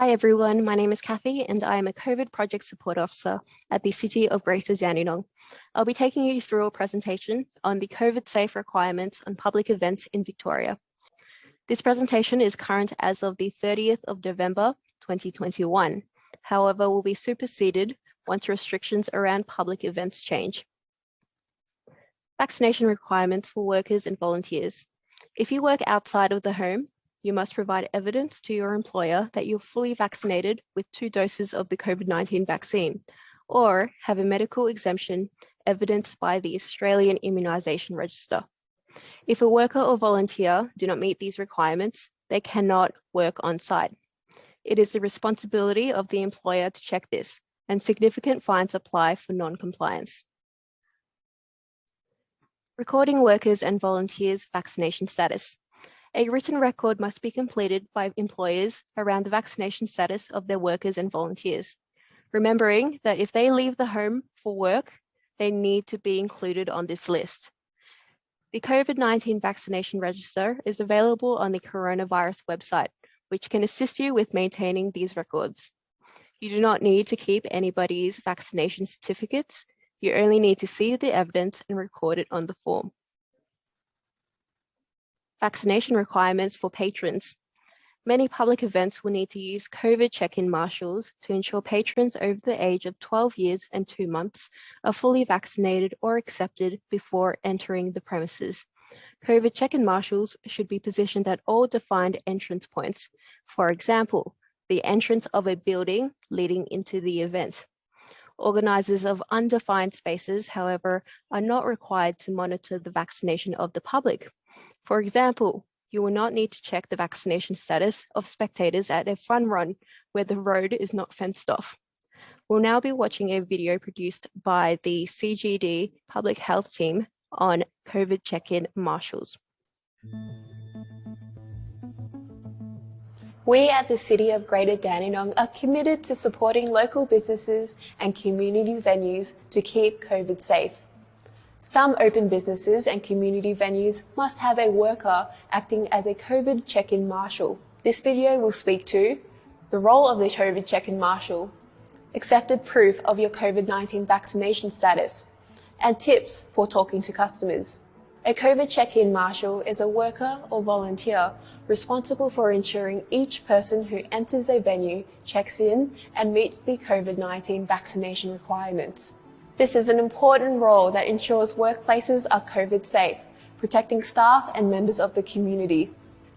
Hi everyone, my name is Kathy and I am a COVID Project Support Officer at the City of Greater Dandenong. I'll be taking you through a presentation on the COVID-safe requirements on public events in Victoria. This presentation is current as of the 30th of November 2021, however will be superseded once restrictions around public events change. Vaccination requirements for workers and volunteers. If you work outside of the home, you must provide evidence to your employer that you're fully vaccinated with 2 doses of the COVID-19 vaccine, or have a medical exemption evidenced by the Australian Immunisation Register. If a worker or volunteer do not meet these requirements, they cannot work on site. It is the responsibility of the employer to check this, and significant fines apply for non-compliance. Recording workers and volunteers' vaccination status. A written record must be completed by employers around the vaccination status of their workers and volunteers, remembering that if they leave the home for work, they need to be included on this list. The COVID-19 Vaccination Register is available on the coronavirus website, which can assist you with maintaining these records. You do not need to keep anybody's vaccination certificates. You only need to see the evidence and record it on the form. Vaccination requirements for patrons. Many public events will need to use COVID check-in marshals to ensure patrons over the age of 12 years and 2 months are fully vaccinated or accepted before entering the premises. COVID check-in marshals should be positioned at all defined entrance points. For example, the entrance of a building leading into the event. Organisers of undefined spaces, however, are not required to monitor the vaccination of the public. For example, you will not need to check the vaccination status of spectators at a fun run where the road is not fenced off. We'll now be watching a video produced by the CGD Public Health Team on COVID check-in marshals. We at the City of Greater Dandenong are committed to supporting local businesses and community venues to keep COVID safe. Some open businesses and community venues must have a worker acting as a COVID check-in marshal. This video will speak to the role of the COVID check-in marshal, accepted proof of your COVID-19 vaccination status, and tips for talking to customers. A COVID check-in marshal is a worker or volunteer responsible for ensuring each person who enters a venue checks in and meets the COVID-19 vaccination requirements. This is an important role that ensures workplaces are COVID safe, protecting staff and members of the community.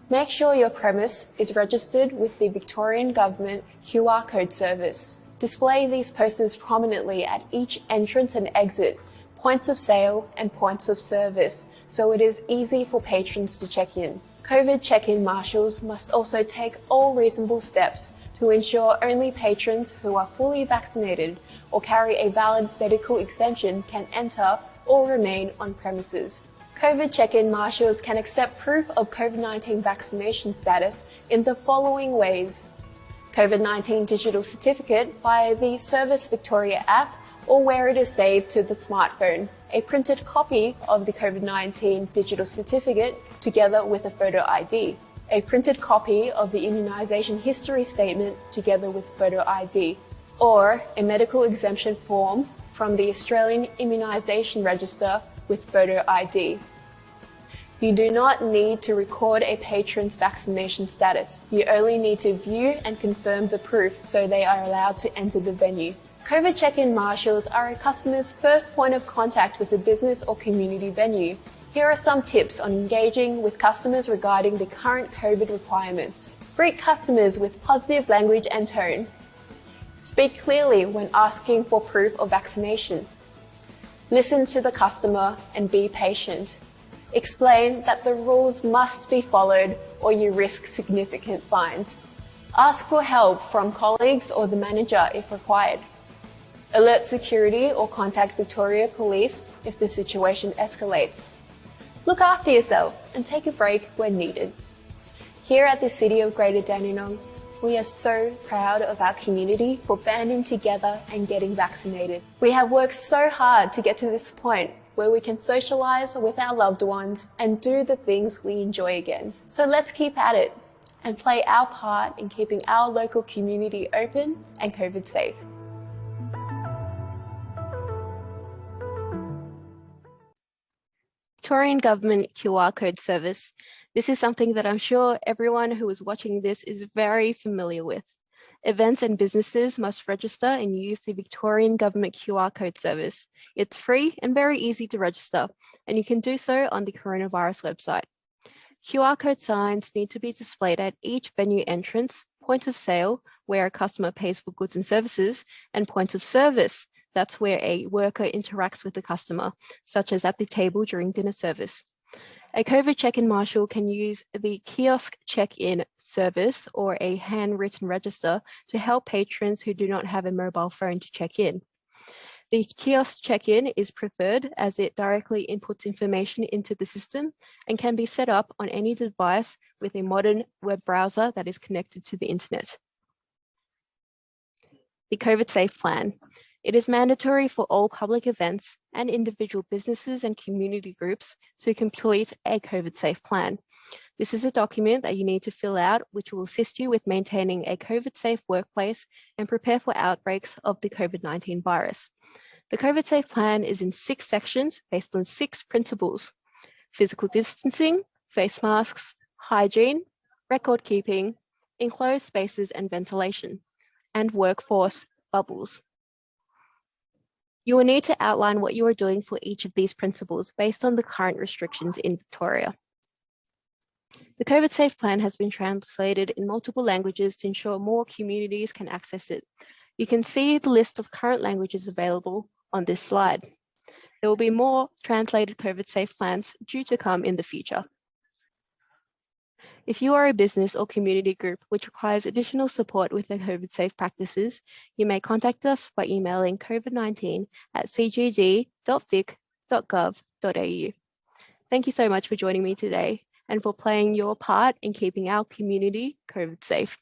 Make sure your premise is registered with the Victorian Government QR code service. Display these posters prominently at each entrance and exit, points of sale and points of service, so it is easy for patrons to check in. COVID check-in marshals must also take all reasonable steps to ensure only patrons who are fully vaccinated or carry a valid medical exemption can enter or remain on premises. COVID check-in marshals can accept proof of COVID-19 vaccination status in the following ways: COVID-19 digital certificate via the Service Victoria app or where it is saved to the smartphone, a printed copy of the COVID-19 digital certificate together with a photo ID, a printed copy of the immunisation history statement together with photo ID, or a medical exemption form from the Australian Immunisation Register with photo ID. You do not need to record a patron's vaccination status. You only need to view and confirm the proof so they are allowed to enter the venue. COVID check-in marshals are a customer's first point of contact with the business or community venue. Here are some tips on engaging with customers regarding the current COVID requirements. Greet customers with positive language and tone. Speak clearly when asking for proof of vaccination. Listen to the customer and be patient. Explain that the rules must be followed or you risk significant fines. Ask for help from colleagues or the manager if required. Alert security or contact Victoria Police if the situation escalates. Look after yourself and take a break when needed. Here at the City of Greater Dandenong, we are so proud of our community for banding together and getting vaccinated. We have worked so hard to get to this point where we can socialise with our loved ones and do the things we enjoy again. So let's keep at it and play our part in keeping our local community open and COVID safe. Victorian Government QR Code Service. This is something that I'm sure everyone who is watching this is very familiar with. Events and businesses must register and use the Victorian Government QR Code Service. It's free and very easy to register, and you can do so on the coronavirus website. QR code signs need to be displayed at each venue entrance, point of sale, where a customer pays for goods and services, and point of service. That's where a worker interacts with the customer, such as at the table during dinner service. A COVID check-in marshal can use the kiosk check-in service or a handwritten register to help patrons who do not have a mobile phone to check in. The kiosk check-in is preferred as it directly inputs information into the system and can be set up on any device with a modern web browser that is connected to the internet. The COVIDSafe Plan. It is mandatory for all public events and individual businesses and community groups to complete a COVIDSafe Plan. This is a document that you need to fill out, which will assist you with maintaining a COVID-safe workplace and prepare for outbreaks of the COVID-19 virus. The COVIDSafe Plan is in 6 sections based on 6 principles: physical distancing, face masks, hygiene, record keeping, enclosed spaces and ventilation, and workforce bubbles. You will need to outline what you are doing for each of these principles based on the current restrictions in Victoria. The COVIDSafe Plan has been translated in multiple languages to ensure more communities can access it. You can see the list of current languages available on this slide. There will be more translated COVIDSafe plans due to come in the future. If you are a business or community group which requires additional support with the COVID-safe practices, you may contact us by emailing covid19@cgd.vic.gov.au. Thank you so much for joining me today and for playing your part in keeping our community COVID safe.